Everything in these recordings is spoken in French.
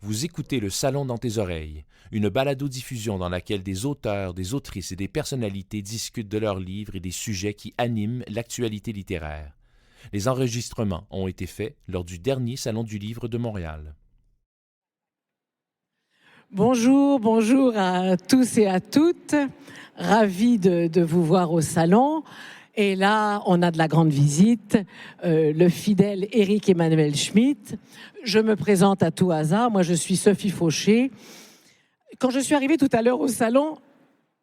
Vous écoutez Le Salon dans tes oreilles, une balado-diffusion dans laquelle des auteurs, des autrices et des personnalités discutent de leurs livres et des sujets qui animent l'actualité littéraire. Les enregistrements ont été faits lors du dernier Salon du Livre de Montréal. Bonjour, bonjour à tous et à toutes. Ravi de vous voir au salon. Et là, on a de la grande visite, le fidèle Éric Emmanuel Schmitt. Je me présente à tout hasard. Moi, je suis Sophie Fauché. Quand je suis arrivée tout à l'heure au salon,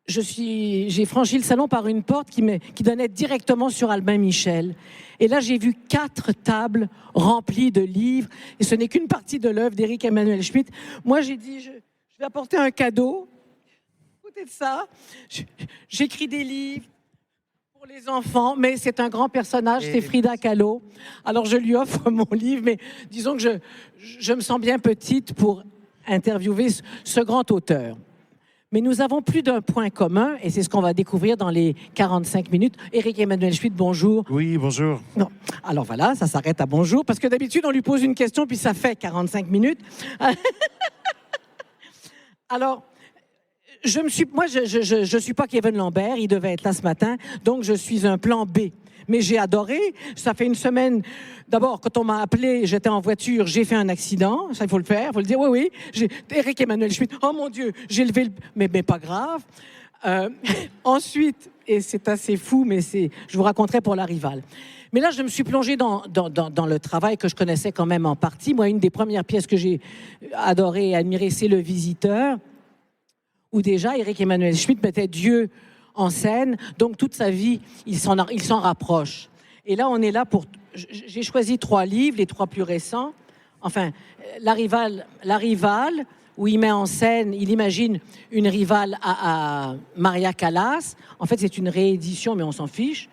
j'ai franchi le salon par une porte qui donnait directement sur Albin Michel. Et là, j'ai vu 4 tables remplies de livres. Et ce n'est qu'une partie de l'œuvre d'Éric Emmanuel Schmitt. Moi, j'ai dit, je vais apporter un cadeau. Écoutez de ça. J'écris des livres pour les enfants, mais c'est un grand personnage, c'est Frida Kahlo. Alors, je lui offre mon livre, mais disons que je me sens bien petite pour interviewer ce grand auteur. Mais nous avons plus d'un point commun, et c'est ce qu'on va découvrir dans les 45 minutes. Éric Emmanuel Schmitt, bonjour. Oui, bonjour. Non. Alors voilà, ça s'arrête à bonjour, parce que d'habitude, on lui pose une question, puis ça fait 45 minutes. Alors, je suis pas Kevin Lambert, il devait être là ce matin, donc je suis un plan B. Mais j'ai adoré, ça fait une semaine. D'abord, quand on m'a appelé, j'étais en voiture, j'ai fait un accident, ça il faut le faire, il faut le dire, oui. Éric Emmanuel Schmitt, oh mon Dieu, j'ai levé le... Mais pas grave. Ensuite, et c'est assez fou, mais je vous raconterai pour la rivale. Mais là, je me suis plongée dans le travail que je connaissais quand même en partie. Moi, une des premières pièces que j'ai adorées et admirées, c'est Le Visiteur, où déjà Éric Emmanuel Schmitt mettait Dieu en scène, donc toute sa vie, il s'en rapproche. Et là, on est là pour... J'ai choisi 3 livres, les 3 plus récents. Enfin, La Rivale, où il met en scène, il imagine une rivale à Maria Callas. En fait, c'est une réédition, mais on s'en fiche.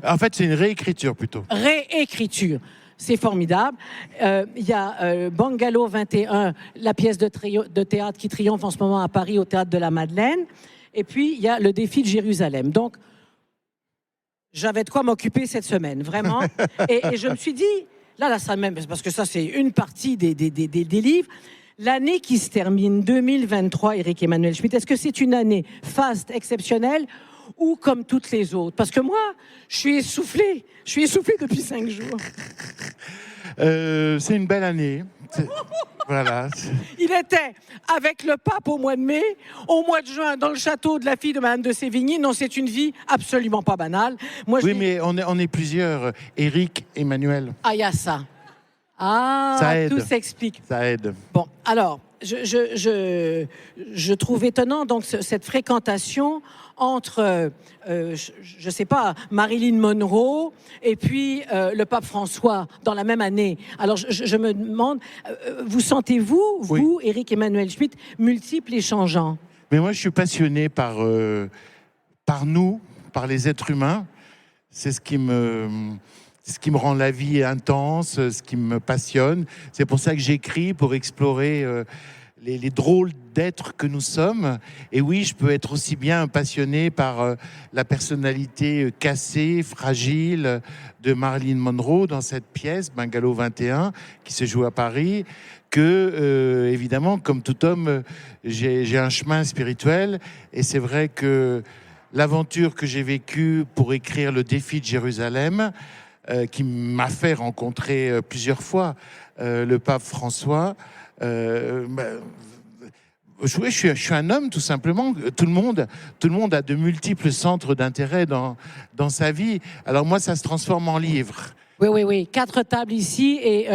En fait, c'est une réécriture plutôt. Réécriture. C'est formidable. Il y a Bungalow 21, la pièce de théâtre qui triomphe en ce moment à Paris au Théâtre de la Madeleine. Et puis, il y a Le Défi de Jérusalem. Donc, j'avais de quoi m'occuper cette semaine, vraiment. Et je me suis dit, là, ça même, parce que ça, c'est une partie des livres. L'année qui se termine, 2023, Éric Emmanuel Schmitt, est-ce que c'est une année faste, exceptionnelle, ou comme toutes les autres? Parce que moi, je suis essoufflée depuis 5 jours. C'est une belle année. Voilà. Il était avec le pape au mois de mai, au mois de juin, dans le château de la fille de Madame de Sévigné. Non, c'est une vie absolument pas banale. Moi, mais on est plusieurs. Éric, Emmanuel. Ah, il y a ça. Ah, ça aide. Tout s'explique. Ça aide. Bon, alors, je trouve étonnant donc cette fréquentation entre, je sais pas, Marilyn Monroe et puis le pape François dans la même année. Alors, je me demande, vous sentez-vous, vous, Éric Emmanuel Schmitt, multiple et changeant? Mais moi, je suis passionné par nous, par les êtres humains. C'est ce qui me rend la vie intense, ce qui me passionne. C'est pour ça que j'écris, pour explorer les drôles d'êtres que nous sommes. Et oui, je peux être aussi bien passionné par la personnalité cassée, fragile de Marilyn Monroe dans cette pièce, Bungalow 21, qui se joue à Paris, que, évidemment, comme tout homme, j'ai un chemin spirituel. Et c'est vrai que l'aventure que j'ai vécue pour écrire Le Défi de Jérusalem, qui m'a fait rencontrer plusieurs fois le pape François. Je suis un homme, tout simplement. Tout le monde a de multiples centres d'intérêt dans sa vie. Alors moi, ça se transforme en livre. Oui. 4 tables ici et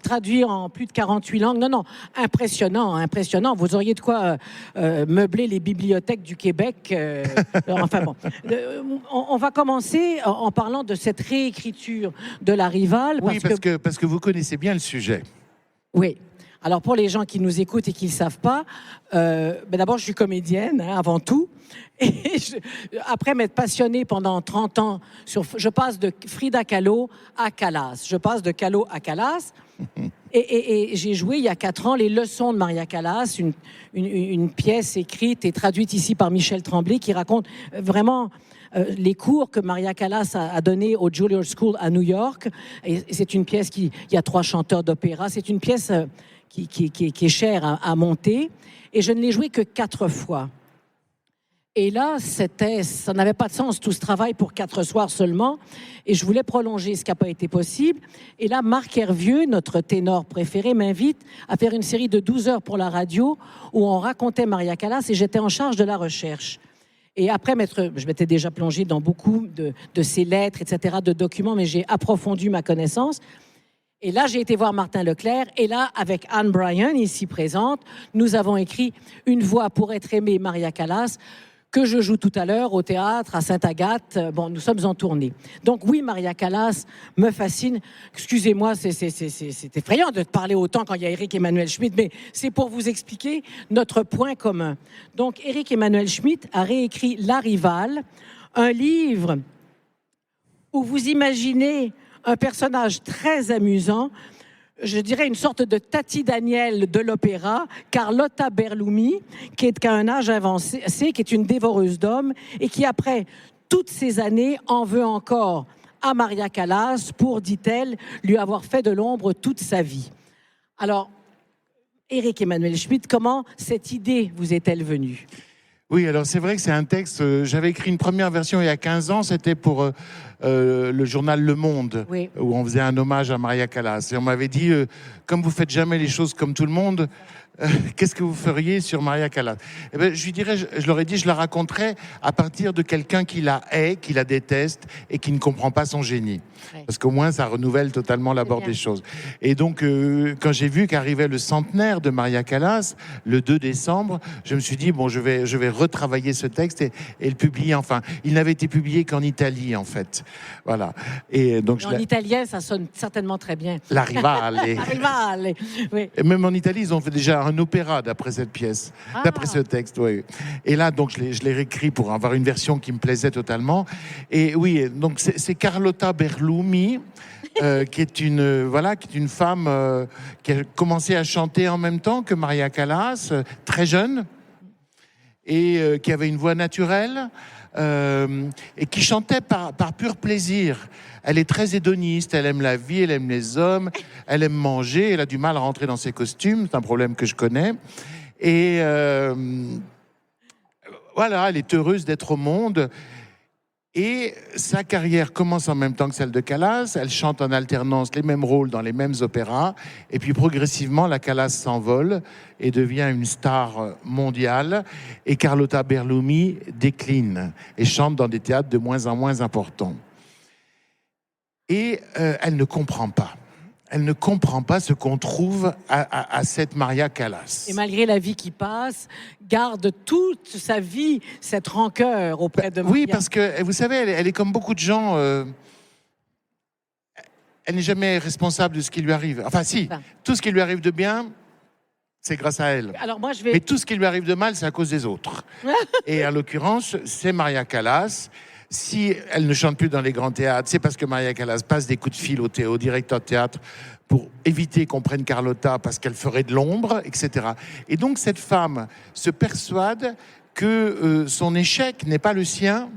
traduire en plus de 48 langues. Non, impressionnant. Vous auriez de quoi meubler les bibliothèques du Québec. Enfin bon. On va commencer en parlant de cette réécriture de La Rivale. Parce que vous connaissez bien le sujet. Oui. Alors, pour les gens qui nous écoutent et qui ne le savent pas, d'abord, je suis comédienne, avant tout. Et après m'être passionnée pendant 30 ans, je passe de Frida Kahlo à Callas. Et j'ai joué il y a 4 ans Les Leçons de Maria Callas, une pièce écrite et traduite ici par Michel Tremblay qui raconte vraiment les cours que Maria Callas a donnés au Juilliard School à New York. Et c'est une pièce il y a 3 chanteurs d'opéra. C'est une pièce qui est cher à monter. Et je ne l'ai joué que 4 fois. Et là, ça n'avait pas de sens, tout ce travail pour 4 soirs seulement. Et je voulais prolonger, ce qui n'a pas été possible. Et là, Marc Hervieux, notre ténor préféré, m'invite à faire une série de 12 heures pour la radio où on racontait Maria Callas et j'étais en charge de la recherche. Et après, je m'étais déjà plongée dans beaucoup de ses lettres, etc., de documents, mais j'ai approfondi ma connaissance. Et là, j'ai été voir Martin Leclerc. Et là, avec Anne Bryan, ici présente, nous avons écrit Une voix pour être aimée, Maria Callas, que je joue tout à l'heure au théâtre à Sainte-Agathe. Bon, nous sommes en tournée. Donc oui, Maria Callas me fascine. Excusez-moi, c'est effrayant de te parler autant quand il y a Éric Emmanuel Schmitt, mais c'est pour vous expliquer notre point commun. Donc Éric Emmanuel Schmitt a réécrit La Rivale, un livre où vous imaginez un personnage très amusant, je dirais une sorte de Tati Daniel de l'opéra, Carlotta Berlumi, qui est qu'à un âge avancé, qui est une dévoreuse d'hommes et qui, après toutes ces années, en veut encore à Maria Callas pour, dit-elle, lui avoir fait de l'ombre toute sa vie. Alors, Éric Emmanuel Schmitt, comment cette idée vous est-elle venue ? Oui, alors c'est vrai que c'est un texte, j'avais écrit une première version il y a 15 ans, c'était pour le journal Le Monde, oui, où on faisait un hommage à Maria Callas. Et on m'avait dit, comme vous faites jamais les choses comme tout le monde, qu'est-ce que vous feriez sur Maria Callas ? Eh ben, je lui dirais, je leur ai dit, je la raconterais à partir de quelqu'un qui la hait, qui la déteste et qui ne comprend pas son génie. Oui. Parce qu'au moins, ça renouvelle totalement l'abord des choses. Et donc, quand j'ai vu qu'arrivait le centenaire de Maria Callas, le 2 décembre, je me suis dit, bon, je vais retravailler ce texte et le publier. Enfin, il n'avait été publié qu'en Italie, en fait. Voilà. Et donc, en italien, ça sonne certainement très bien. La Rivale. La Rivale, oui. Et même en Italie, ils ont fait déjà un opéra d'après cette pièce, d'après ce texte, oui. Et là, donc, je l'ai réécrit pour avoir une version qui me plaisait totalement. Et oui, donc c'est Carlotta Berlumi, qui est une femme qui a commencé à chanter en même temps que Maria Callas, très jeune, et qui avait une voix naturelle, et qui chantait par pur plaisir. Elle est très hédoniste, elle aime la vie, elle aime les hommes, elle aime manger, elle a du mal à rentrer dans ses costumes, c'est un problème que je connais. Et voilà, elle est heureuse d'être au monde. Et sa carrière commence en même temps que celle de Callas. Elle chante en alternance les mêmes rôles dans les mêmes opéras. Et puis progressivement, la Callas s'envole et devient une star mondiale. Et Carlotta Berlumi décline et chante dans des théâtres de moins en moins importants. Et elle ne comprend pas. Elle ne comprend pas ce qu'on trouve à cette Maria Callas. Et malgré la vie qui passe, garde toute sa vie cette rancœur auprès de Maria. Oui, parce que, vous savez, elle est comme beaucoup de gens... elle n'est jamais responsable de ce qui lui arrive. Enfin, si, tout ce qui lui arrive de bien, c'est grâce à elle. Alors moi, Mais tout ce qui lui arrive de mal, c'est à cause des autres. Et en l'occurrence, c'est Maria Callas. Si elle ne chante plus dans les grands théâtres, c'est parce que Maria Callas passe des coups de fil au directeur de théâtre pour éviter qu'on prenne Carlotta parce qu'elle ferait de l'ombre, etc. Et donc cette femme se persuade que son échec n'est pas le sien,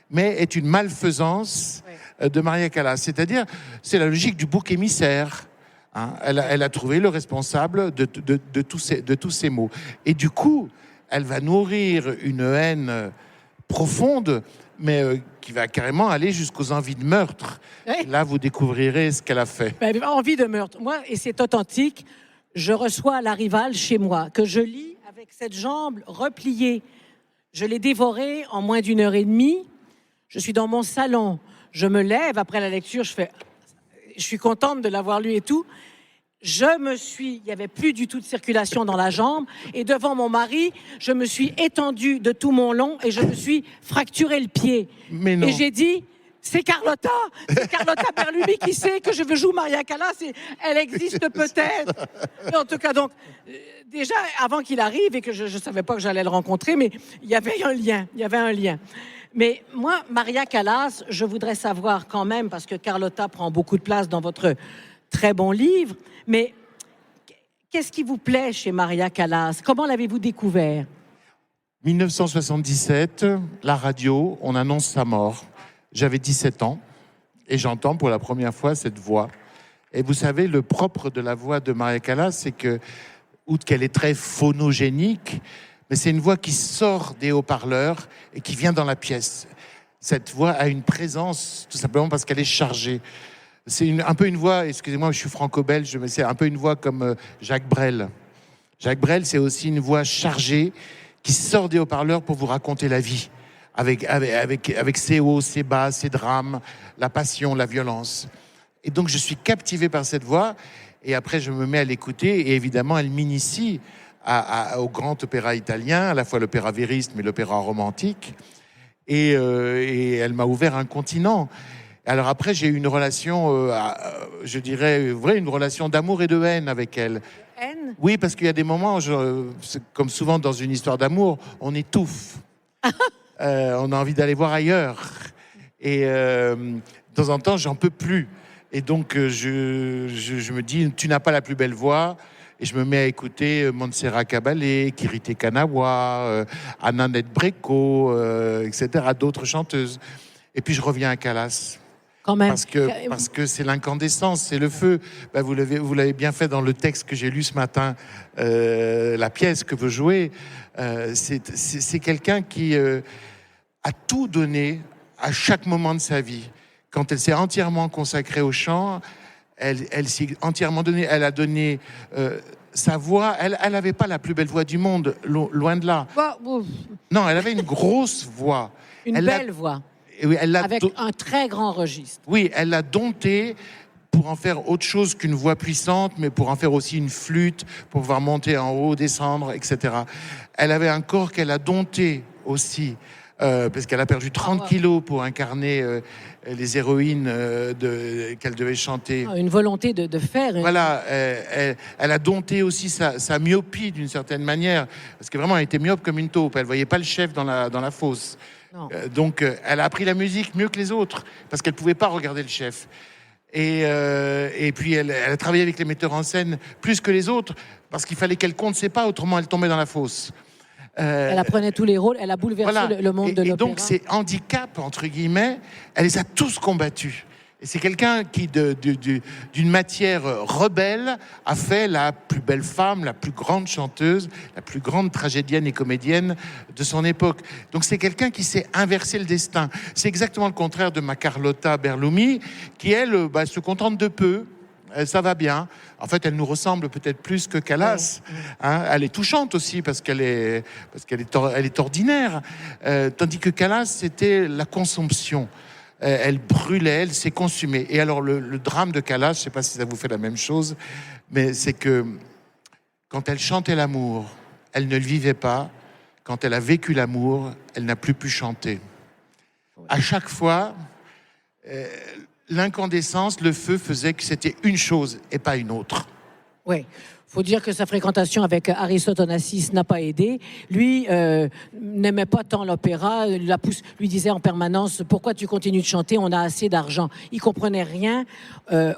mais est une malfaisance de Maria Callas. C'est-à-dire, c'est la logique du bouc émissaire. Hein, elle a trouvé le responsable de tous ces maux. Et du coup, elle va nourrir une haine profonde, mais qui va carrément aller jusqu'aux envies de meurtre. Oui. Là, vous découvrirez ce qu'elle a fait. Envie de meurtre. Moi, et c'est authentique, je reçois La Rivale chez moi, que je lis avec cette jambe repliée. Je l'ai dévorée en moins d'1 heure et demie. Je suis dans mon salon. Je me lève après la lecture. Je suis contente de l'avoir lu et tout. Il n'y avait plus du tout de circulation dans la jambe. Et devant mon mari, je me suis étendue de tout mon long et je me suis fracturé le pied. Mais non. Et j'ai dit, c'est Carlotta Berlumi qui sait que je veux jouer Maria Callas et elle existe peut-être. En tout cas, donc, déjà, avant qu'il arrive et que je ne savais pas que j'allais le rencontrer, mais il y avait un lien. Mais moi, Maria Callas, je voudrais savoir quand même, parce que Carlotta prend beaucoup de place dans votre très bon livre, mais qu'est-ce qui vous plaît chez Maria Callas ? Comment l'avez-vous découvert ? 1977, la radio, on annonce sa mort. J'avais 17 ans et j'entends pour la première fois cette voix. Et vous savez, le propre de la voix de Maria Callas, c'est que outre qu'elle est très phonogénique, mais c'est une voix qui sort des haut-parleurs et qui vient dans la pièce. Cette voix a une présence, tout simplement parce qu'elle est chargée. C'est un peu une voix, excusez-moi, je suis franco-belge, mais c'est un peu une voix comme Jacques Brel. Jacques Brel, c'est aussi une voix chargée qui sort des haut-parleurs pour vous raconter la vie, avec ses hauts, ses bas, ses drames, la passion, la violence. Et donc, je suis captivé par cette voix, et après, je me mets à l'écouter, et évidemment, elle m'initie au grand opéra italien, à la fois l'opéra vériste, mais l'opéra romantique, et elle m'a ouvert un continent. Alors après, j'ai eu une relation, je dirais, une relation d'amour et de haine avec elle. Haine ? Oui, parce qu'il y a des moments, comme souvent dans une histoire d'amour, on étouffe. On a envie d'aller voir ailleurs. Et de temps en temps, j'en peux plus. Et donc, je me dis, tu n'as pas la plus belle voix. Et je me mets à écouter Montserrat Caballé, Kirité Kanawa, Anna Netrebko, etc., d'autres chanteuses. Et puis, je reviens à Calas. Quand même. Parce que c'est l'incandescence, c'est le feu. Ben, vous l'avez bien fait dans le texte que j'ai lu ce matin, la pièce que vous jouez. C'est quelqu'un qui a tout donné à chaque moment de sa vie. Quand elle s'est entièrement consacrée au chant, elle s'est entièrement donnée. Elle a donné sa voix. Elle n'avait pas la plus belle voix du monde, loin de là. Non, elle avait une grosse voix. Une belle voix. Oui, avec un très grand registre. Oui, elle l'a dompté pour en faire autre chose qu'une voix puissante, mais pour en faire aussi une flûte, pour pouvoir monter en haut, descendre, etc. Elle avait un corps qu'elle a dompté aussi, parce qu'elle a perdu 30 kilos pour incarner les héroïnes qu'elle devait chanter. Une volonté de faire. Voilà, elle a dompté aussi sa myopie d'une certaine manière, parce que vraiment elle était myope comme une taupe, elle voyait pas le chef dans la fosse. Donc, elle a appris la musique mieux que les autres, parce qu'elle ne pouvait pas regarder le chef. Et puis, elle a travaillé avec les metteurs en scène plus que les autres, parce qu'il fallait qu'elle compte ses pas, autrement elle tombait dans la fosse. Elle apprenait tous les rôles, elle a bouleversé le monde de l'opéra. Et donc, ces handicaps, entre guillemets, elle les a tous combattus. Et c'est quelqu'un qui, d'une matière rebelle, a fait la plus belle femme, la plus grande chanteuse, la plus grande tragédienne et comédienne de son époque. Donc c'est quelqu'un qui s'est inversé le destin. C'est exactement le contraire de ma Carlotta Berlumi, qui, elle, se contente de peu. Ça va bien. En fait, elle nous ressemble peut-être plus que Calas. Hein, elle est touchante aussi parce qu'elle est ordinaire. Tandis que Calas, c'était la consomption. Elle brûlait, elle s'est consumée. Et alors, le drame de Calas, je ne sais pas si ça vous fait la même chose, mais c'est que quand elle chantait l'amour, elle ne le vivait pas. Quand elle a vécu l'amour, elle n'a plus pu chanter. À chaque fois, l'incandescence, le feu faisait que c'était une chose et pas une autre. Oui. Il faut dire que sa fréquentation avec Aristote Onassis n'a pas aidé. Lui n'aimait pas tant l'opéra, lui disait en permanence « Pourquoi tu continues de chanter? On a assez d'argent. » Il ne comprenait rien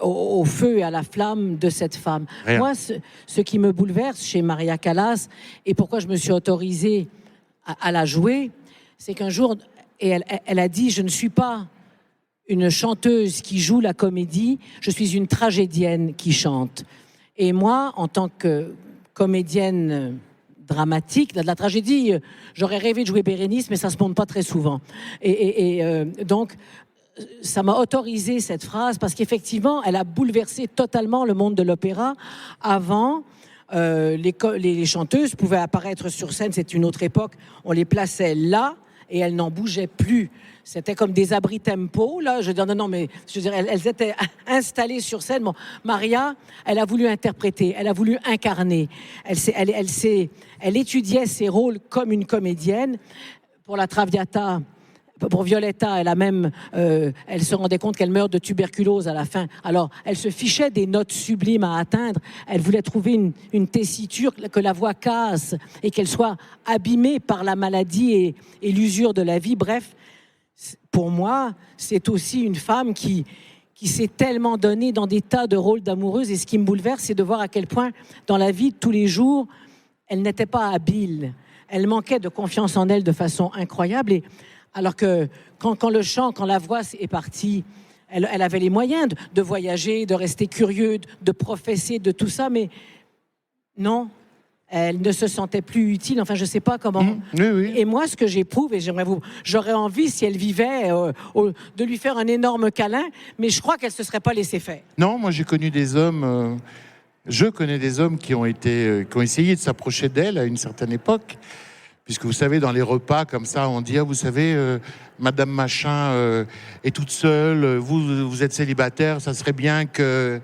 au feu et à la flamme de cette femme. Rien. Moi, ce qui me bouleverse chez Maria Callas, et pourquoi je me suis autorisée à la jouer, c'est qu'un jour, elle a dit « Je ne suis pas une chanteuse qui joue la comédie, je suis une tragédienne qui chante. » Et moi, en tant que comédienne dramatique, de la tragédie, j'aurais rêvé de jouer Bérénice, mais ça se montre pas très souvent. Donc, ça m'a autorisé cette phrase, parce qu'effectivement, elle a bouleversé totalement le monde de l'opéra. Avant, les chanteuses pouvaient apparaître sur scène, c'est une autre époque, on les plaçait là, et elles n'en bougeaient plus. C'était comme des abris tempo, là. Je veux dire, non, mais je veux dire, elles étaient installées sur scène. Bon, Maria, elle a voulu interpréter, elle a voulu incarner. Elle étudiait ses rôles comme une comédienne. Pour la Traviata, pour Violetta, elle se rendait compte qu'elle meurt de tuberculose à la fin. Alors, elle se fichait des notes sublimes à atteindre. Elle voulait trouver une tessiture, que la voix casse et qu'elle soit abîmée par la maladie et l'usure de la vie. Bref, pour moi, c'est aussi une femme qui s'est tellement donnée dans des tas de rôles d'amoureuse. Et ce qui me bouleverse, c'est de voir à quel point, dans la vie de tous les jours, elle n'était pas habile. Elle manquait de confiance en elle de façon incroyable. Et alors que quand le chant, quand la voix est partie, elle avait les moyens de voyager, de rester curieux, de professer, de tout ça. Mais non, elle ne se sentait plus utile. Enfin, je ne sais pas comment. Oui, oui. Et moi, ce que j'éprouve, et j'aurais envie, si elle vivait, de lui faire un énorme câlin, mais je crois qu'elle ne se serait pas laissée faire. Non, moi j'ai connu des hommes, je connais des hommes qui ont essayé de s'approcher d'elle à une certaine époque, puisque vous savez, dans les repas comme ça, on dit, ah, vous savez, Madame Machin est toute seule, vous êtes célibataire, ça serait bien que...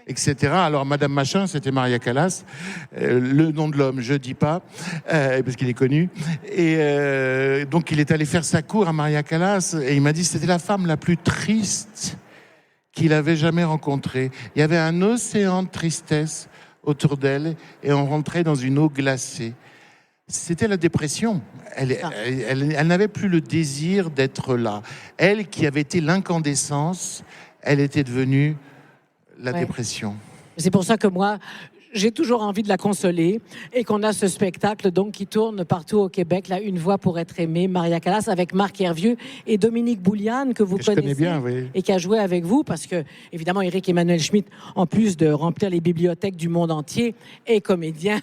etc. Alors, Madame Machin, c'était Maria Callas, le nom de l'homme, je dis pas, parce qu'il est connu. Et donc, il est allé faire sa cour à Maria Callas, et il m'a dit que c'était la femme la plus triste qu'il avait jamais rencontrée. Il y avait un océan de tristesse autour d'elle, et on rentrait dans une eau glacée. C'était la dépression. Elle n'avait plus le désir d'être là. Elle, qui avait été l'incandescence, elle était devenue la dépression. C'est pour ça que moi, j'ai toujours envie de la consoler et qu'on a ce spectacle donc qui tourne partout au Québec, là, Une voix pour être aimée, Maria Callas, avec Marc Hervieux et Dominique Bouliane, que vous connaissez connais bien, oui. et qui a joué avec vous, parce que, évidemment, Éric Emmanuel Schmitt, en plus de remplir les bibliothèques du monde entier, est comédien,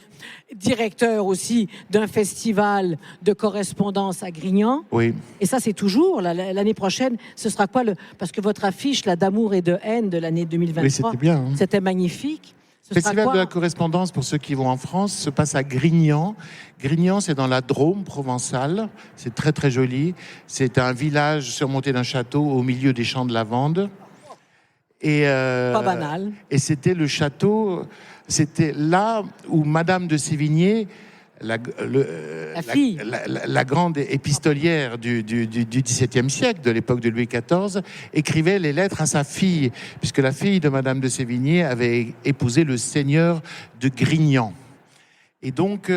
directeur aussi d'un festival de correspondance à Grignan. Oui. Et ça, c'est toujours, l'année prochaine, ce sera quoi parce que votre affiche, là, d'amour et de haine de l'année 2023, Oui, c'était bien. Hein. C'était magnifique. Le Festival de la correspondance, pour ceux qui vont en France, se passe à Grignan. Grignan, c'est dans la Drôme provençale. C'est très, très joli. C'est un village surmonté d'un château au milieu des champs de lavande. Et, pas banal. Et c'était le château, c'était là où Madame de Sévigné, la grande épistolière du XVIIe siècle, de l'époque de Louis XIV, écrivait les lettres à sa fille, puisque la fille de Madame de Sévigné avait épousé le seigneur de Grignan. Et donc,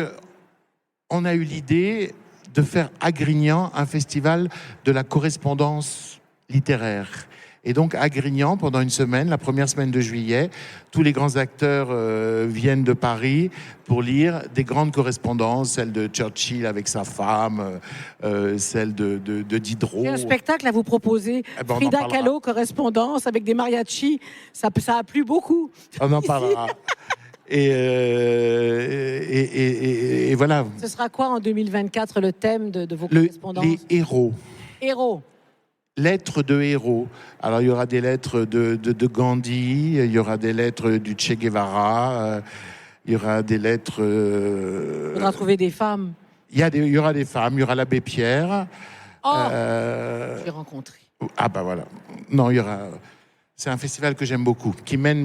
on a eu l'idée de faire à Grignan un festival de la correspondance littéraire. Et donc, à Grignan, pendant une semaine, la première semaine de juillet, tous les grands acteurs viennent de Paris pour lire des grandes correspondances, celle de Churchill avec sa femme, celle de Diderot. C'est un spectacle à vous proposer. Frida Kahlo, correspondance avec des mariachis, ça a plu beaucoup. On en parlera. Et voilà. Ce sera quoi en 2024 le thème de vos correspondances? Les héros. Héros. Lettres de héros. Alors, il y aura des lettres de Gandhi, il y aura des lettres du Che Guevara, il y aura des lettres... Il faudra trouver des femmes. Il y aura des femmes, il y aura l'abbé Pierre. Je l'ai rencontré. Ah, bah voilà. Non, il y aura... C'est un festival que j'aime beaucoup, qui mêle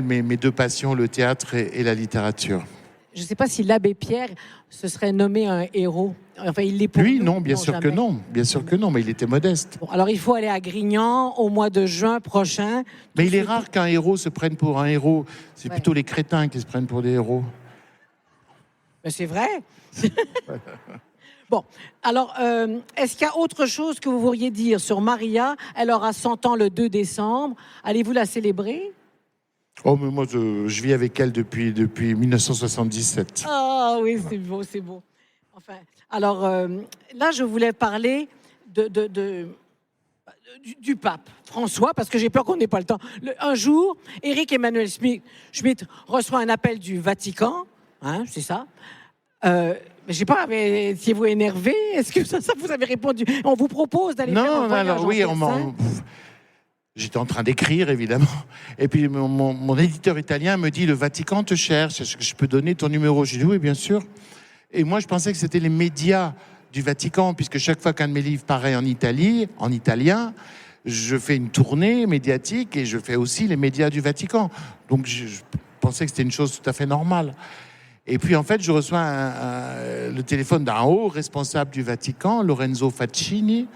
mes deux passions, le théâtre et la littérature. Je ne sais pas si l'abbé Pierre se serait nommé un héros. Enfin, il l'est pour lui, nous, non, bien sûr que non. Bien sûr que non, mais il était modeste. Bon, alors, il faut aller à Grignan au mois de juin prochain. Mais il est rare qu'un héros se prenne pour un héros. C'est plutôt les crétins qui se prennent pour des héros. Mais c'est vrai. Bon, alors, est-ce qu'il y a autre chose que vous voudriez dire sur Maria? Elle aura 100 ans le 2 décembre. Allez-vous la célébrer? Oh, mais moi, je vis avec elle depuis 1977. Ah oui, c'est beau, c'est beau. Enfin, alors, là, je voulais parler du pape François, parce que j'ai peur qu'on n'ait pas le temps. Un jour, Éric Emmanuel Schmitt reçoit un appel du Vatican, hein, c'est ça. Je ne sais pas, mais étiez-vous énervé? Est-ce que ça vous avez répondu? On vous propose d'aller faire un voyage alors oui, j'étais en train d'écrire, évidemment. Et puis, mon éditeur italien me dit, le Vatican te cherche, est-ce que je peux donner ton numéro? J'ai dit, oui, bien sûr. Et moi, je pensais que c'était les médias du Vatican, puisque chaque fois qu'un de mes livres paraît en Italie, en italien, je fais une tournée médiatique et je fais aussi les médias du Vatican. Donc, je pensais que c'était une chose tout à fait normale. Et puis, en fait, je reçois le téléphone d'un haut responsable du Vatican, Lorenzo Faccini,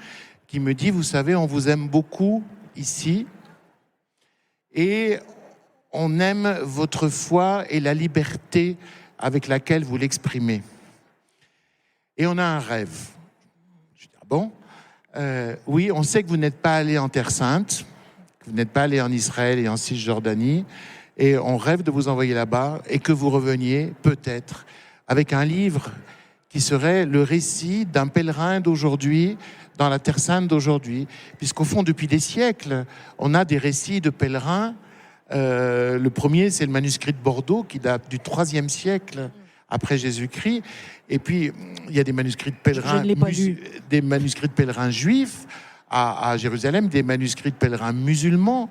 qui me dit, vous savez, on vous aime beaucoup ici et on aime votre foi et la liberté avec laquelle vous l'exprimez. Et on a un rêve. Je dis, ah bon? Oui, on sait que vous n'êtes pas allé en Terre Sainte, que vous n'êtes pas allé en Israël et en Cisjordanie, et on rêve de vous envoyer là-bas et que vous reveniez, peut-être, avec un livre qui serait le récit d'un pèlerin d'aujourd'hui dans la Terre Sainte d'aujourd'hui. Puisqu'au fond, depuis des siècles, on a des récits de pèlerins. Le premier, c'est le manuscrit de Bordeaux qui date du IIIe siècle après Jésus-Christ. Et puis, il y a des manuscrits de pèlerins, Je ne l'ai pas lu. des manuscrits de pèlerins juifs à Jérusalem, des manuscrits de pèlerins musulmans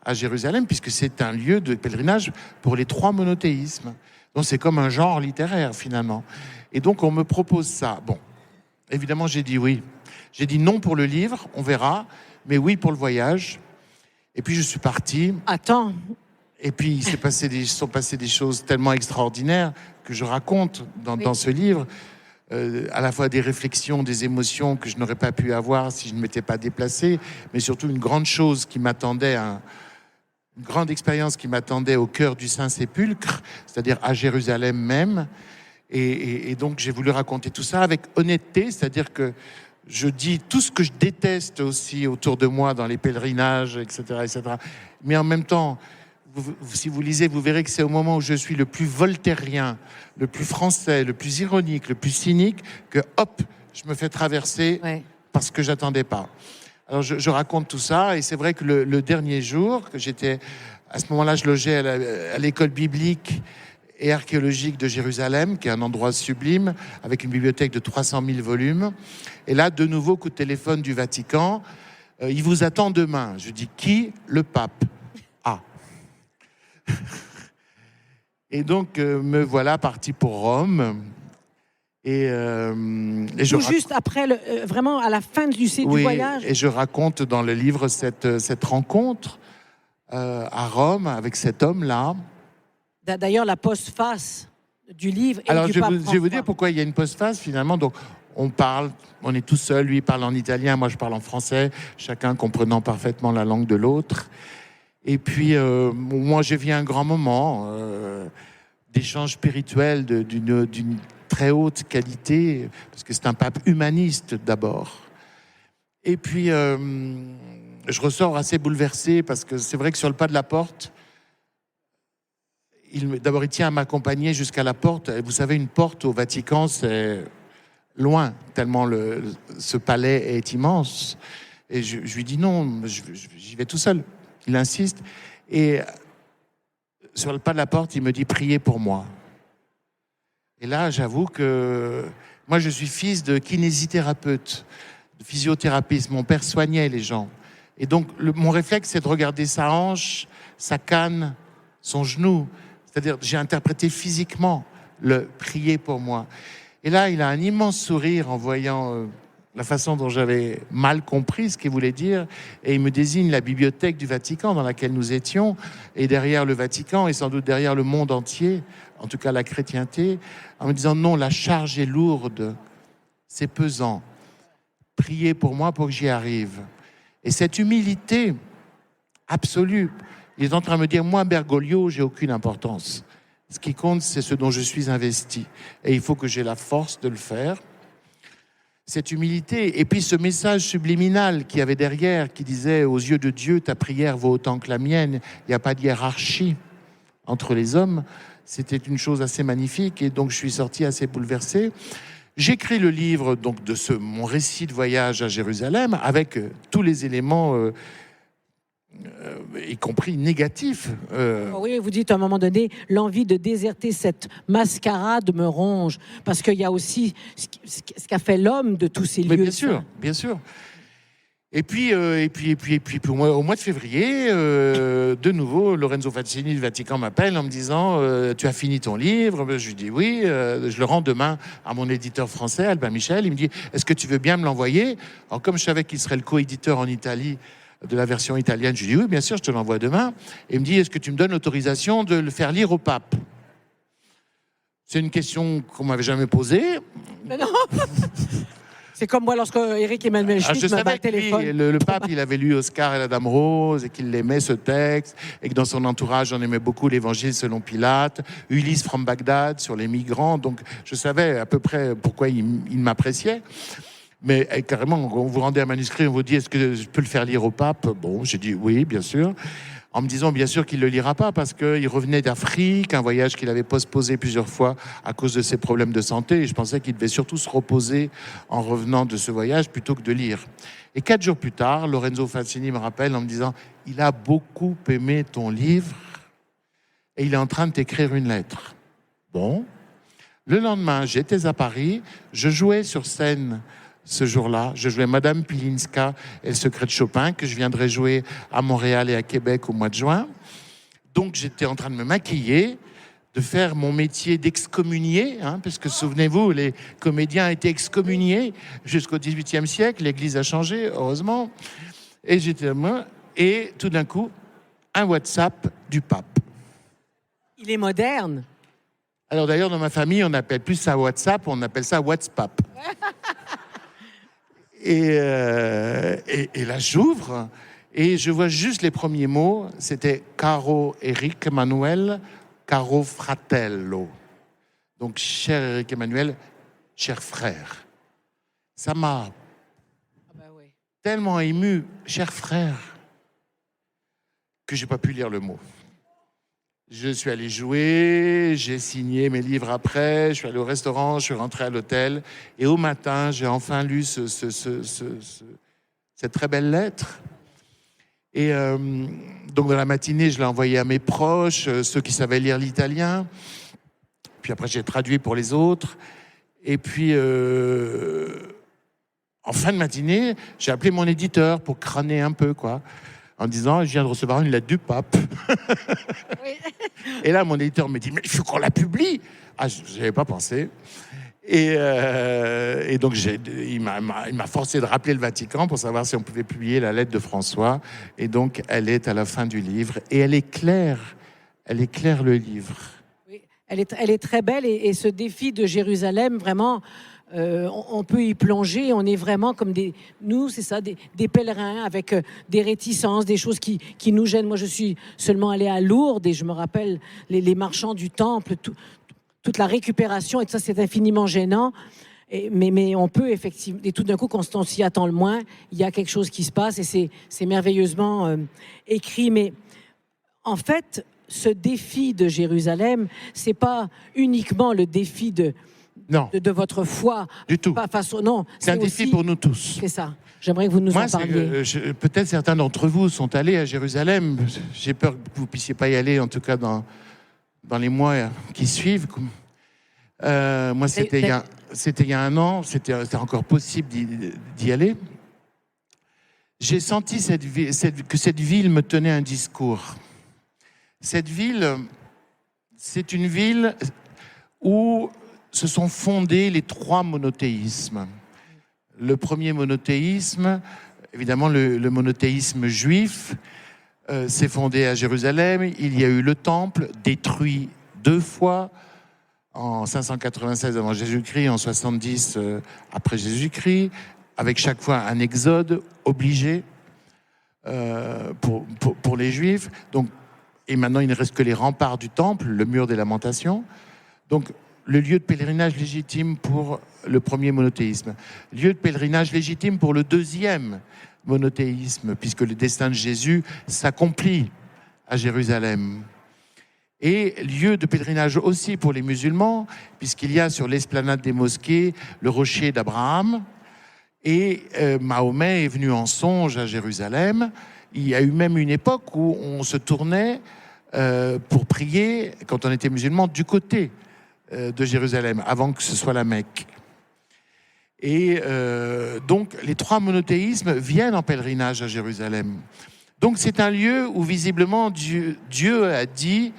à Jérusalem, puisque c'est un lieu de pèlerinage pour les 3 monothéismes. Donc, c'est comme un genre littéraire, finalement. Et donc, on me propose ça. Bon, évidemment, j'ai dit oui. J'ai dit non pour le livre, on verra, mais oui pour le voyage. Et puis, je suis parti. Attends, Et puis, il sont passées des choses tellement extraordinaires que je raconte dans ce livre, à la fois des réflexions, des émotions que je n'aurais pas pu avoir si je ne m'étais pas déplacé, mais surtout une grande chose qui m'attendait, une grande expérience qui m'attendait au cœur du Saint-Sépulcre, c'est-à-dire à Jérusalem même. Et donc, j'ai voulu raconter tout ça avec honnêteté, c'est-à-dire que je dis tout ce que je déteste aussi autour de moi dans les pèlerinages, etc., etc. Mais en même temps, si vous lisez, vous verrez que c'est au moment où je suis le plus voltairien, le plus français, le plus ironique, le plus cynique, que hop, je me fais traverser parce que j'attendais pas. Alors je raconte tout ça, et c'est vrai que le dernier jour, que j'étais, à ce moment-là, je logeais à l'école biblique et archéologique de Jérusalem, qui est un endroit sublime, avec une bibliothèque de 300 000 volumes. Et là, de nouveau, coup de téléphone du Vatican. Il vous attend demain. Je dis, qui? Le pape. Ah. Et donc, me voilà parti pour Rome. Et tout juste après, vraiment à la fin du voyage. Et je raconte dans le livre cette rencontre à Rome avec cet homme-là. D'ailleurs, la postface du livre et Alors, du pape je vais vous dire pourquoi il y a une postface, finalement. Donc, on est tout seul, lui parle en italien, moi je parle en français, chacun comprenant parfaitement la langue de l'autre. Et puis, moi, j'ai vu un grand moment d'échange spirituel d'une très haute qualité, parce que c'est un pape humaniste d'abord. Et puis, je ressors assez bouleversé, parce que c'est vrai que sur le pas de la porte, d'abord, il tient à m'accompagner jusqu'à la porte. Et vous savez, une porte au Vatican, c'est loin, tellement ce palais est immense. Et je lui dis non, j'y vais tout seul. Il insiste. Et sur le pas de la porte, il me dit « Priez pour moi ». Et là, j'avoue que moi, je suis fils de kinésithérapeute, de physiothérapeute. Mon père soignait les gens. Et donc, mon réflexe, c'est de regarder sa hanche, sa canne, son genou. C'est-à-dire, j'ai interprété physiquement le « prier pour moi ». Et là, il a un immense sourire en voyant la façon dont j'avais mal compris ce qu'il voulait dire. Et il me désigne la bibliothèque du Vatican dans laquelle nous étions. Et derrière le Vatican, et sans doute derrière le monde entier, en tout cas la chrétienté, en me disant « Non, la charge est lourde, c'est pesant. Priez pour moi pour que j'y arrive. » Et cette humilité absolue, il est en train de me dire, moi, Bergoglio, j'ai aucune importance. Ce qui compte, c'est ce dont je suis investi. Et il faut que j'ai la force de le faire. Cette humilité, et puis ce message subliminal qu'il y avait derrière, qui disait, aux yeux de Dieu, ta prière vaut autant que la mienne. Il n'y a pas de hiérarchie entre les hommes. C'était une chose assez magnifique. Et donc, je suis sorti assez bouleversé. J'écris le livre donc, de mon récit de voyage à Jérusalem, avec tous les éléments y compris négatif. Oui, vous dites à un moment donné, l'envie de déserter cette mascarade me ronge, parce qu'il y a aussi ce qu'a fait l'homme de tous ces lieux. Bien sûr, bien sûr. Et puis au mois de février, de nouveau, Lorenzo Fazzini du Vatican m'appelle en me disant tu as fini ton livre? Je lui dis oui, je le rends demain à mon éditeur français, Albin Michel. Il me dit est-ce que tu veux bien me l'envoyer? Alors comme je savais qu'il serait le co-éditeur en Italie de la version italienne, je lui dis oui, bien sûr, je te l'envoie demain. Et il me dit est-ce que tu me donnes l'autorisation de le faire lire au pape? C'est une question qu'on m'avait jamais posée. Mais non. C'est comme moi lorsque Éric Emmanuel Schmitt m'a battu le téléphone. Le pape, il avait lu Oscar et la Dame Rose et qu'il aimait ce texte et que dans son entourage, on aimait beaucoup l'Évangile selon Pilate, Ulysse from Bagdad sur les migrants. Donc, je savais à peu près pourquoi il m'appréciait. Mais carrément, on vous rendait un manuscrit, on vous dit est-ce que je peux le faire lire au pape? Bon, j'ai dit oui, bien sûr. En me disant bien sûr qu'il ne le lira pas parce qu'il revenait d'Afrique, un voyage qu'il avait postposé plusieurs fois à cause de ses problèmes de santé. Et je pensais qu'il devait surtout se reposer en revenant de ce voyage plutôt que de lire. Et 4 jours plus tard, Lorenzo Fazzini me rappelle en me disant « Il a beaucoup aimé ton livre et il est en train de t'écrire une lettre. » Bon. Le lendemain, j'étais à Paris, je jouais sur scène ce jour-là. Je jouais Madame Pilinska et le secret de Chopin, que je viendrai jouer à Montréal et à Québec au mois de juin. Donc j'étais en train de me maquiller, de faire mon métier d'excommunié, parce que souvenez-vous, les comédiens étaient excommuniés jusqu'au XVIIIe siècle, l'Église a changé, heureusement. Et j'étais là, et tout d'un coup, un WhatsApp du pape. Il est moderne. Alors d'ailleurs, dans ma famille, on n'appelle plus ça WhatsApp, on appelle ça WhatsApp. Et là, j'ouvre et je vois juste les premiers mots. C'était Caro Eric Emmanuel, Caro Fratello. Donc, cher Eric Emmanuel, cher frère. Ça m'a tellement ému, cher frère, que j'ai pas pu lire le mot. Je suis allé jouer, j'ai signé mes livres après, je suis allé au restaurant, je suis rentré à l'hôtel. Et au matin, j'ai enfin lu cette très belle lettre. Et donc, dans la matinée, je l'ai envoyé à mes proches, ceux qui savaient lire l'italien. Puis après, j'ai traduit pour les autres. Et puis, en fin de matinée, j'ai appelé mon éditeur pour crâner un peu, quoi. En disant, je viens de recevoir une lettre du pape. Oui. Et là, mon éditeur me dit, mais il faut qu'on la publie. Ah, je n'y avais pas pensé. Et donc, il m'a forcé de rappeler le Vatican pour savoir si on pouvait publier la lettre de François. Et donc, elle est à la fin du livre. Et elle est claire. Elle est claire, le livre. Oui, elle est très belle. Et ce défi de Jérusalem, vraiment... on peut y plonger, on est vraiment comme des pèlerins avec des réticences, des choses qui nous gênent. Moi, je suis seulement allée à Lourdes et je me rappelle les marchands du temple, toute la récupération, et ça, c'est infiniment gênant. Mais on peut effectivement, et tout d'un coup, quand on s'y attend le moins, il y a quelque chose qui se passe et c'est merveilleusement écrit. Mais en fait, ce défi de Jérusalem, c'est pas uniquement le défi de votre foi. Du tout. Non, c'est un défi pour nous tous. C'est ça. J'aimerais que vous nous en parliez. Peut-être certains d'entre vous sont allés à Jérusalem. J'ai peur que vous ne puissiez pas y aller, en tout cas dans les mois qui suivent. Moi, c'était il y a un an. C'était encore possible d'y aller. J'ai senti que cette ville me tenait un discours. Cette ville, c'est une ville où se sont fondés les trois monothéismes. Le premier monothéisme, évidemment le monothéisme juif, s'est fondé à Jérusalem. Il y a eu le temple, détruit 2 fois, en 596 avant Jésus-Christ, en 70 après Jésus-Christ, avec chaque fois un exode obligé pour les Juifs. Donc, et maintenant, il ne reste que les remparts du temple, le mur des lamentations. Donc, le lieu de pèlerinage légitime pour le premier monothéisme. Lieu de pèlerinage légitime pour le deuxième monothéisme, puisque le destin de Jésus s'accomplit à Jérusalem. Et lieu de pèlerinage aussi pour les musulmans, puisqu'il y a sur l'esplanade des mosquées le rocher d'Abraham. Et Mahomet est venu en songe à Jérusalem. Il y a eu même une époque où on se tournait pour prier, quand on était musulman, du côté de Jérusalem, avant que ce soit la Mecque. Et donc, les trois monothéismes viennent en pèlerinage à Jérusalem. Donc, c'est un lieu où, visiblement, Dieu a dit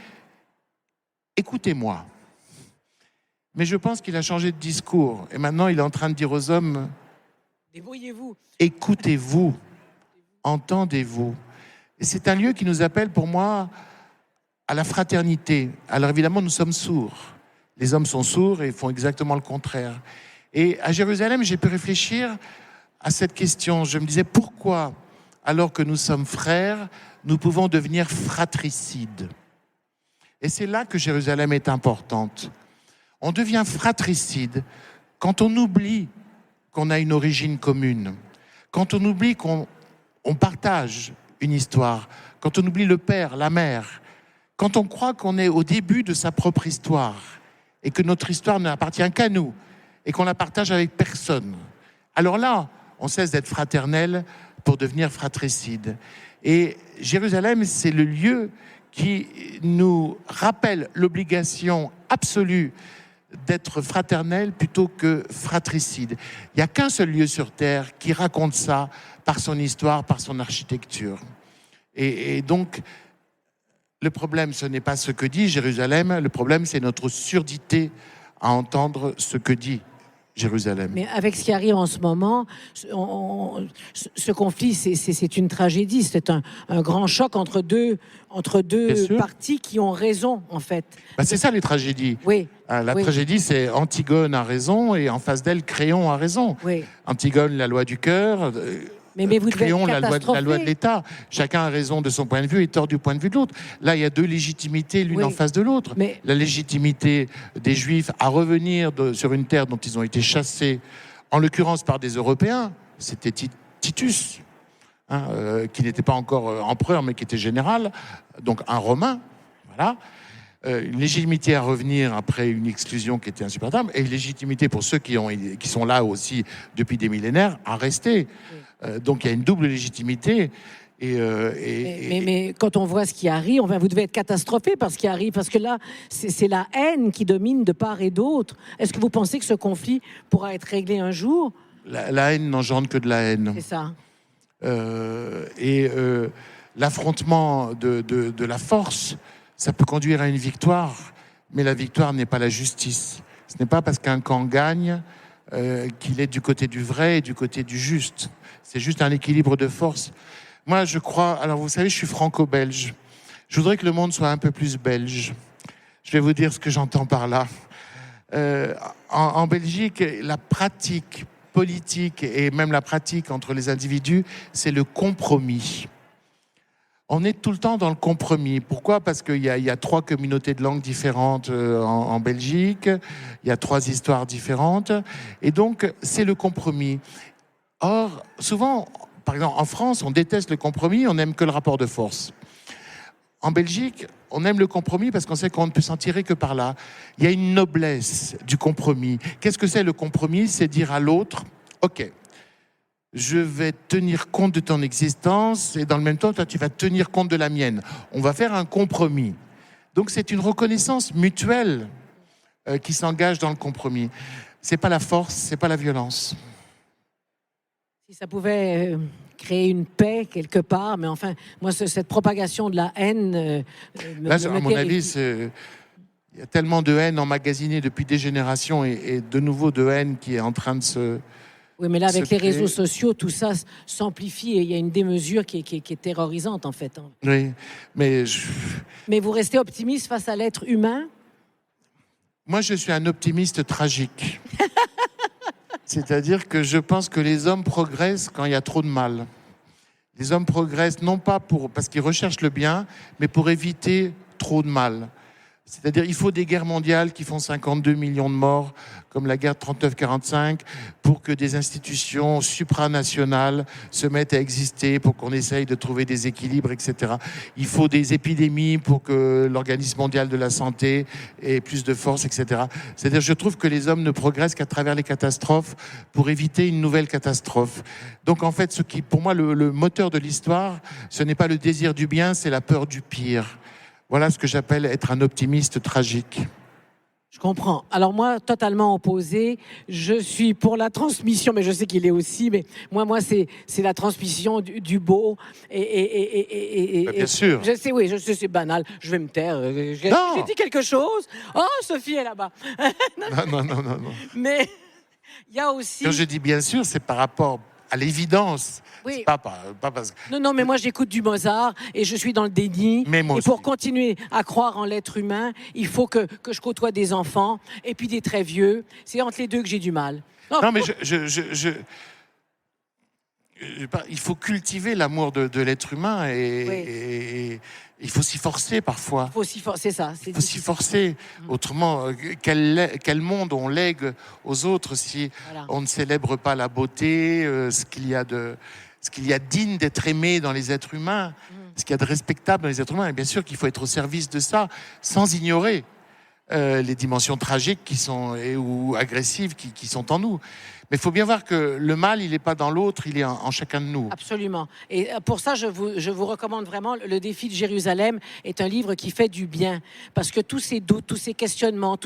« Écoutez-moi ». Mais je pense qu'il a changé de discours. Et maintenant, il est en train de dire aux hommes « Débrouillez-vous. Écoutez-vous, entendez-vous ». Et c'est un lieu qui nous appelle, pour moi, à la fraternité. Alors, évidemment, nous sommes sourds. Les hommes sont sourds et font exactement le contraire. Et à Jérusalem, j'ai pu réfléchir à cette question. Je me disais, pourquoi, alors que nous sommes frères, nous pouvons devenir fratricides? Et c'est là que Jérusalem est importante. On devient fratricide quand on oublie qu'on a une origine commune, quand on oublie qu'on partage une histoire, quand on oublie le père, la mère, quand on croit qu'on est au début de sa propre histoire et que notre histoire n'appartient qu'à nous et qu'on la partage avec personne. Alors là, on cesse d'être fraternel pour devenir fratricide. Et Jérusalem, c'est le lieu qui nous rappelle l'obligation absolue d'être fraternel plutôt que fratricide. Il n'y a qu'un seul lieu sur Terre qui raconte ça par son histoire, par son architecture. Et donc, le problème, ce n'est pas ce que dit Jérusalem, le problème, c'est notre surdité à entendre ce que dit Jérusalem. Mais avec ce qui arrive en ce moment, ce conflit, c'est une tragédie. C'est un grand choc entre deux parties qui ont raison, en fait. C'est ça les tragédies. Oui. La tragédie, c'est Antigone a raison et en face d'elle, Créon a raison. Oui. Antigone, la loi du cœur. Mais vous Créon, la loi de l'État. Chacun a raison de son point de vue et tort du point de vue de l'autre. Là, il y a deux légitimités, l'une en face de l'autre. Mais... La légitimité des Juifs à revenir sur une terre dont ils ont été chassés, en l'occurrence par des Européens, c'était Titus, qui n'était pas encore empereur, mais qui était général, donc un Romain, voilà. Une légitimité à revenir après une exclusion qui était insupportable, et une légitimité pour ceux qui sont là aussi depuis des millénaires à rester. Donc il y a une double légitimité. Mais quand on voit ce qui arrive, vous devez être catastrophé par ce qui arrive, parce que là, c'est la haine qui domine de part et d'autre. Est-ce que vous pensez que ce conflit pourra être réglé un jour ? La haine n'engendre que de la haine. C'est ça. L'affrontement de la force, ça peut conduire à une victoire, mais la victoire n'est pas la justice. Ce n'est pas parce qu'un camp gagne qu'il est du côté du vrai et du côté du juste. C'est juste un équilibre de force. Moi, je crois... Alors, vous savez, je suis franco-belge. Je voudrais que le monde soit un peu plus belge. Je vais vous dire ce que j'entends par là. En Belgique, la pratique politique et même la pratique entre les individus, c'est le compromis. On est tout le temps dans le compromis. Pourquoi ? Parce qu'il y a 3 communautés de langues différentes en Belgique, il y a 3 histoires différentes, et donc c'est le compromis. Or, souvent, par exemple, en France, on déteste le compromis, on n'aime que le rapport de force. En Belgique, on aime le compromis parce qu'on sait qu'on ne peut s'en tirer que par là. Il y a une noblesse du compromis. Qu'est-ce que c'est le compromis ? C'est dire à l'autre, ok, je vais tenir compte de ton existence et dans le même temps, toi, tu vas tenir compte de la mienne. On va faire un compromis. Donc, c'est une reconnaissance mutuelle qui s'engage dans le compromis. C'est pas la force, c'est pas la violence. Si ça pouvait créer une paix quelque part, mais enfin, moi, cette propagation de la haine... Là, à mon avis, il y a tellement de haine emmagasinée depuis des générations et de nouveau de haine qui est en train de se... Oui, mais là, avec les réseaux sociaux, tout ça s'amplifie et il y a une démesure qui est terrorisante, en fait. Oui, mais... Mais vous restez optimiste face à l'être humain ? Moi, je suis un optimiste tragique. C'est-à-dire que je pense que les hommes progressent quand il y a trop de mal. Les hommes progressent non pas parce qu'ils recherchent le bien, mais pour éviter trop de mal. C'est-à-dire il faut des guerres mondiales qui font 52 millions de morts, comme la guerre 39-45, pour que des institutions supranationales se mettent à exister, pour qu'on essaye de trouver des équilibres, etc. Il faut des épidémies pour que l'Organisme mondial de la santé ait plus de force, etc. C'est-à-dire je trouve que les hommes ne progressent qu'à travers les catastrophes pour éviter une nouvelle catastrophe. Donc en fait, pour moi, le moteur de l'histoire, ce n'est pas le désir du bien, c'est la peur du pire. Voilà ce que j'appelle être un optimiste tragique. Je comprends. Alors moi, totalement opposé. Je suis pour la transmission, mais je sais qu'il est aussi. Mais moi, c'est la transmission du beau. Bien sûr. Je sais, oui, je sais, c'est banal. Je vais me taire. J'ai dit quelque chose. Oh, Sophie est là-bas. Non. Mais il y a aussi... Quand je dis bien sûr, c'est par rapport à l'évidence. Oui. C'est pas parce que... Non, mais moi j'écoute du Mozart et je suis dans le déni. Mais moi et aussi. pour continuer à croire en l'être humain, il faut que je côtoie des enfants et puis des très vieux. C'est entre les deux que j'ai du mal. Non, mais il faut cultiver l'amour de l'être humain et il faut s'y forcer parfois. Il faut s'y forcer, c'est ça. Il faut s'y forcer. Autrement, quel monde on lègue aux autres si on ne célèbre pas la beauté, ce qu'il y a digne d'être aimé dans les êtres humains, ce qu'il y a de respectable dans les êtres humains. Et bien sûr qu'il faut être au service de ça, sans ignorer les dimensions tragiques ou agressives qui sont en nous. Mais il faut bien voir que le mal, il n'est pas dans l'autre, il est en chacun de nous. Absolument. Et pour ça, je vous recommande vraiment Le Défi de Jérusalem est un livre qui fait du bien. Parce que tous ces doutes, tous ces questionnements,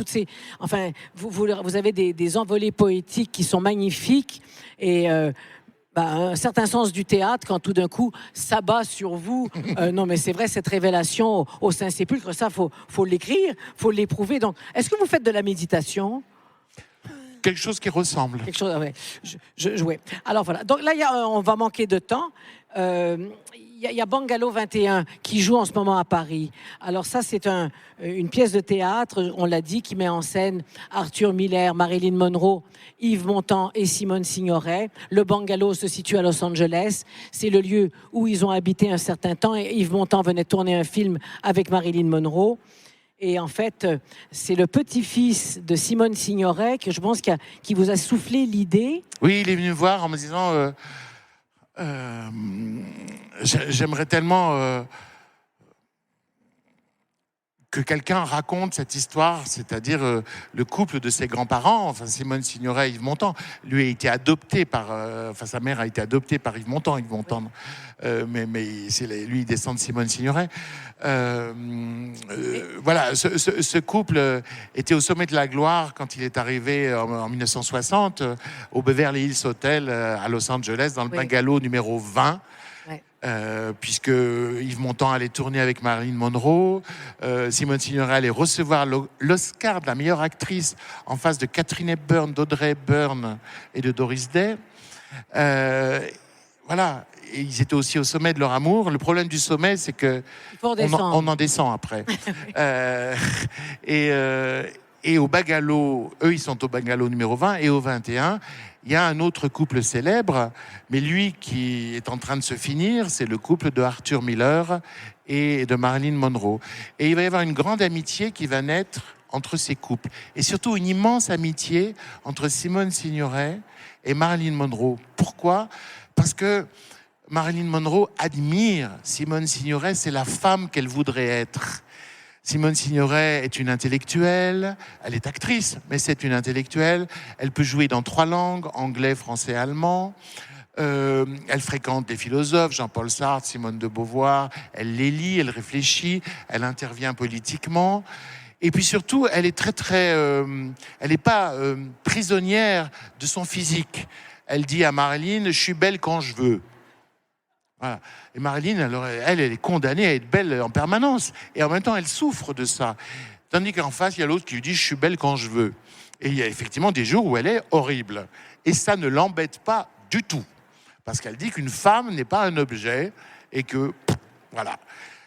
vous avez des envolées poétiques qui sont magnifiques. Et un certain sens du théâtre quand tout d'un coup s'abat sur vous. Non, mais c'est vrai, cette révélation au Saint-Sépulcre, ça, faut l'écrire, faut l'éprouver. Donc, est-ce que vous faites de la méditation ? Quelque chose qui ressemble. Quelque chose, ouais. Ouais. Alors voilà. Donc là, on va manquer de temps. Il y a Bungalow 21 qui joue en ce moment à Paris. Alors ça, c'est une pièce de théâtre, on l'a dit, qui met en scène Arthur Miller, Marilyn Monroe, Yves Montand et Simone Signoret. Le Bungalow se situe à Los Angeles. C'est le lieu où ils ont habité un certain temps. Et Yves Montand venait tourner un film avec Marilyn Monroe. Et en fait, c'est le petit-fils de Simone Signoret que je pense qui vous a soufflé l'idée. Oui, il est venu me voir en me disant j'aimerais tellement que quelqu'un raconte cette histoire, c'est-à-dire le couple de ses grands-parents, enfin Simone Signoret et Yves Montand. Lui a été adopté sa mère a été adoptée par Yves Montand. Mais lui, il descend de Simone Signoret. Voilà, ce couple était au sommet de la gloire quand il est arrivé en 1960 au Beverly Hills Hotel à Los Angeles, dans le bungalow numéro 20. Puisque Yves Montand allait tourner avec Marilyn Monroe, Simone Signoret allait recevoir l'Oscar de la meilleure actrice en face de Katharine Hepburn, d'Audrey Hepburn et de Doris Day. Voilà, et ils étaient aussi au sommet de leur amour. Le problème du sommet, c'est que on en descend après. Et au bungalow, eux, ils sont au bungalow numéro 20 et au 21. Il y a un autre couple célèbre, mais lui qui est en train de se finir, c'est le couple de Arthur Miller et de Marilyn Monroe. Et il va y avoir une grande amitié qui va naître entre ces couples. Et surtout une immense amitié entre Simone Signoret et Marilyn Monroe. Pourquoi ? Parce que Marilyn Monroe admire Simone Signoret, c'est la femme qu'elle voudrait être. Simone Signoret est une intellectuelle, elle est actrice, mais c'est une intellectuelle. Elle peut jouer dans 3 langues, anglais, français, allemand. Elle fréquente des philosophes, Jean-Paul Sartre, Simone de Beauvoir. Elle les lit, elle réfléchit, elle intervient politiquement. Et puis surtout, elle est elle n'est pas prisonnière de son physique. Elle dit à Marilyn, je suis belle quand je veux. Voilà. Et Marilyn, alors, elle est condamnée à être belle en permanence. Et en même temps, elle souffre de ça. Tandis qu'en face, il y a l'autre qui lui dit « je suis belle quand je veux ». Et il y a effectivement des jours où elle est horrible. Et ça ne l'embête pas du tout. Parce qu'elle dit qu'une femme n'est pas un objet et que... Voilà.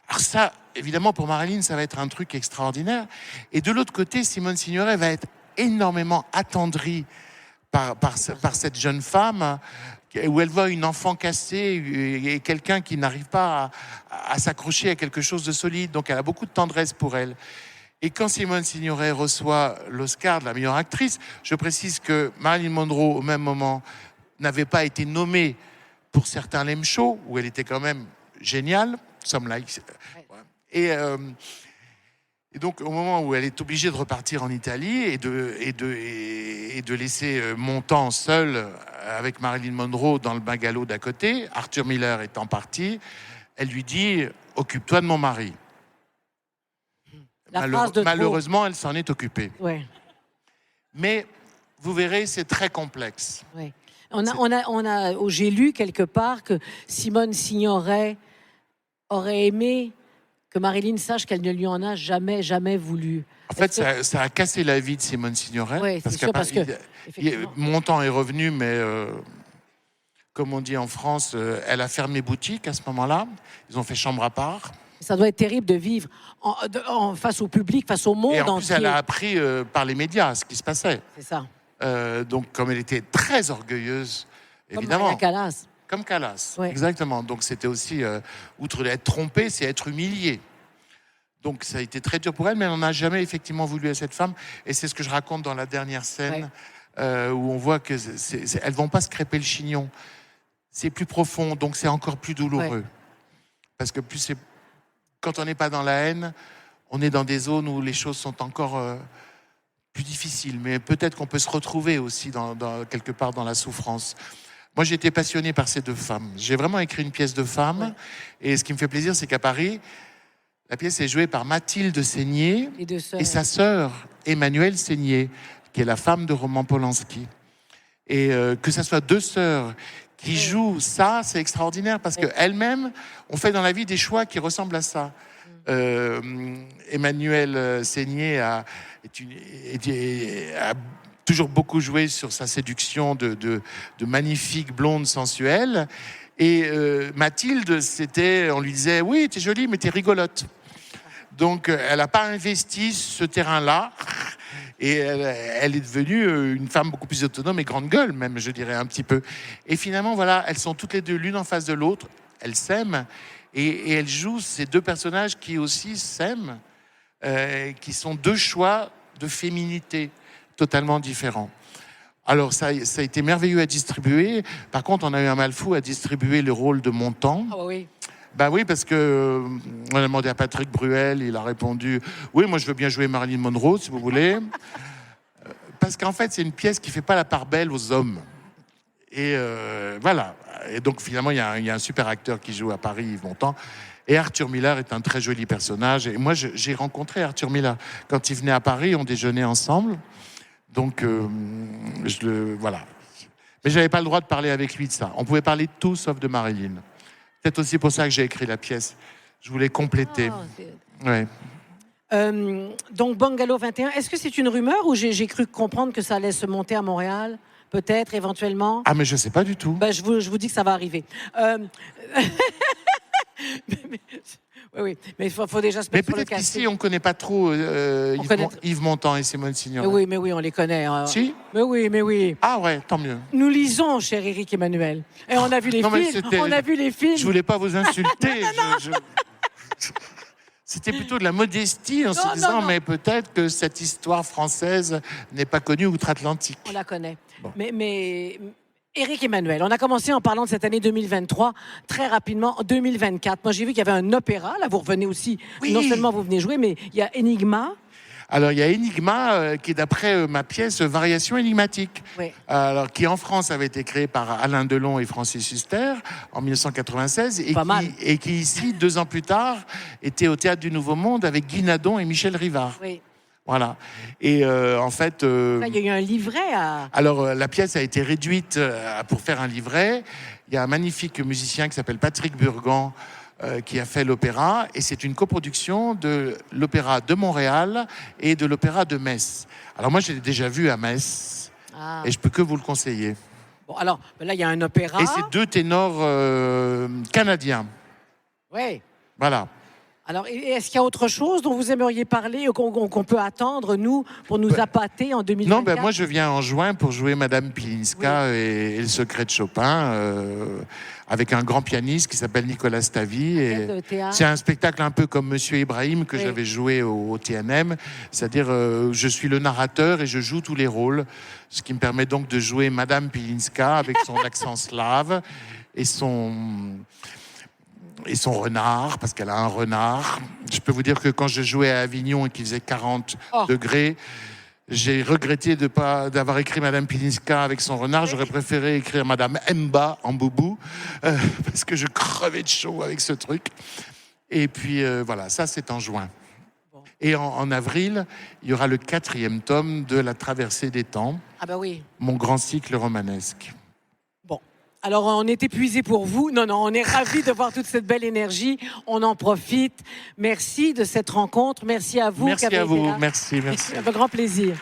Alors ça, évidemment, pour Marilyn, ça va être un truc extraordinaire. Et de l'autre côté, Simone Signoret va être énormément attendrie par cette jeune femme où elle voit une enfant cassée et quelqu'un qui n'arrive pas à s'accrocher à quelque chose de solide. Donc elle a beaucoup de tendresse pour elle. Et quand Simone Signoret reçoit l'Oscar de la meilleure actrice, je précise que Marilyn Monroe, au même moment, n'avait pas été nommée pour certains Lem Show, où elle était quand même géniale, some like. Et donc, au moment où elle est obligée de repartir en Italie et de laisser Montand seul avec Marilyn Monroe dans le bungalow d'à côté, Arthur Miller étant parti, elle lui dit « Occupe-toi de mon mari ». Malheureusement, elle s'en est occupée. Ouais. Mais vous verrez, c'est très complexe. Ouais. J'ai lu quelque part que Simone Signoret aurait aimé que Marilyn sache qu'elle ne lui en a jamais voulu. En fait, ça a cassé la vie de Simone Signoret. Oui, c'est sûr, parce que Montand est revenu, mais comme on dit en France, elle a fermé boutique à ce moment-là. Ils ont fait chambre à part. Ça doit être terrible de vivre face au public, face au monde entier. Et en plus, elle a appris par les médias ce qui se passait. C'est ça. Donc, comme elle était très orgueilleuse, évidemment. Comme Callas. Comme Callas, ouais. Exactement. Donc c'était aussi, outre d'être trompée, c'est être humiliée. Donc ça a été très dur pour elle, mais elle n'en a jamais effectivement voulu à cette femme. Et c'est ce que je raconte dans la dernière scène, où on voit que elles vont pas se crêper le chignon. C'est plus profond, donc c'est encore plus douloureux. Parce que quand on n'est pas dans la haine, on est dans des zones où les choses sont encore plus difficiles, mais peut-être qu'on peut se retrouver aussi quelque part dans la souffrance. Moi, j'ai été passionné par ces deux femmes. J'ai vraiment écrit une pièce de femme, et ce qui me fait plaisir, c'est qu'à Paris, la pièce est jouée par Mathilde Seigné et sa sœur Emmanuelle Seigné, qui est la femme de Roman Polanski. Et que ça soit deux sœurs qui jouent ça, c'est extraordinaire parce qu'elles-mêmes ont fait dans la vie des choix qui ressemblent à ça. Emmanuelle Seigné a toujours beaucoup joué sur sa séduction de magnifique blonde sensuelle. Et Mathilde, on lui disait « Oui, t'es jolie, mais t'es rigolote ». Donc, elle n'a pas investi ce terrain-là. Et elle est devenue une femme beaucoup plus autonome et grande gueule, même, je dirais, un petit peu. Et finalement, voilà, elles sont toutes les deux l'une en face de l'autre. Elles s'aiment. Et elles jouent ces deux personnages qui aussi s'aiment, qui sont deux choix de féminité totalement différents. Alors, ça a été merveilleux à distribuer. Par contre, on a eu un mal fou à distribuer le rôle de Montand. Ah oui. Ben oui, parce que on a demandé à Patrick Bruel, il a répondu « Oui, moi je veux bien jouer Marilyn Monroe, si vous voulez. » Parce qu'en fait, c'est une pièce qui fait pas la part belle aux hommes. Et voilà. Et donc finalement, il y a un super acteur qui joue à Paris, Yves Montand. Et Arthur Miller est un très joli personnage. Et moi, j'ai rencontré Arthur Miller. Quand il venait à Paris, on déjeunait ensemble. Donc, voilà. Mais j'avais pas le droit de parler avec lui de ça. On pouvait parler de tout sauf de Marilyn. C'est aussi pour ça que j'ai écrit la pièce. Je voulais compléter. Ouais. Donc, Bungalow 21, est-ce que c'est une rumeur ou j'ai cru comprendre que ça allait se monter à Montréal? Peut-être, éventuellement. Ah, mais je ne sais pas du tout. Ben, je vous dis que ça va arriver. Oui, mais il faut déjà se mettre sur le casting. Mais peut-être qu'ici, on ne connaît pas trop Yves Montand et Simone Signoret. Mais oui, on les connaît. Si? Mais oui. Ah ouais, tant mieux. Nous lisons, cher Éric Emmanuel. Et on a vu les films. On a vu les films. Je ne voulais pas vous insulter. C'était plutôt de la modestie en se disant, mais peut-être que cette histoire française n'est pas connue outre-Atlantique. On la connaît. Bon. Mais Éric Emmanuel, on a commencé en parlant de cette année 2023, très rapidement, en 2024. Moi, j'ai vu qu'il y avait un opéra. Là, vous revenez aussi. Oui. Non seulement vous venez jouer, mais il y a Enigma. Alors, il y a Enigma, qui est d'après ma pièce Variation énigmatique, oui. Alors, qui en France avait été créée par Alain Delon et Francis Huster en 1996, et qui ici, 2 ans plus tard, était au Théâtre du Nouveau Monde avec Guy Nadon et Michel Rivard. Oui. Voilà. Et en fait... Là, il y a eu un livret à... Alors, la pièce a été réduite pour faire un livret. Il y a un magnifique musicien qui s'appelle Patrick Burgan, qui a fait l'opéra, et c'est une coproduction de l'opéra de Montréal et de l'opéra de Metz. Alors moi, je l'ai déjà vu à Metz, et je peux que vous le conseiller. Bon, alors, là, il y a un opéra... Et c'est 2 ténors canadiens. Oui. Voilà. Alors, est-ce qu'il y a autre chose dont vous aimeriez parler, qu'on peut attendre, nous, pour nous appâter en 2024? Non, moi, je viens en juin pour jouer Madame Pilinska et le secret de Chopin, avec un grand pianiste qui s'appelle Nicolas Stavy. C'est un spectacle un peu comme Monsieur Ibrahim que j'avais joué au TNM. C'est-à-dire, je suis le narrateur et je joue tous les rôles, ce qui me permet donc de jouer Madame Pilinska avec son accent slave et son renard, parce qu'elle a un renard. Je peux vous dire que quand je jouais à Avignon et qu'il faisait 40 degrés, j'ai regretté d'avoir écrit Madame Pilinska avec son renard. J'aurais préféré écrire Madame Mba en boubou, parce que je crevais de chaud avec ce truc. Et puis voilà, ça c'est en juin. Et en avril, il y aura le 4e tome de La Traversée des Temps. Ah bah oui. Mon grand cycle romanesque. Alors, on est épuisé pour vous. Non, on est ravis de voir toute cette belle énergie. On en profite. Merci de cette rencontre. Merci à vous. Merci à vous. Merci. Avec grand plaisir.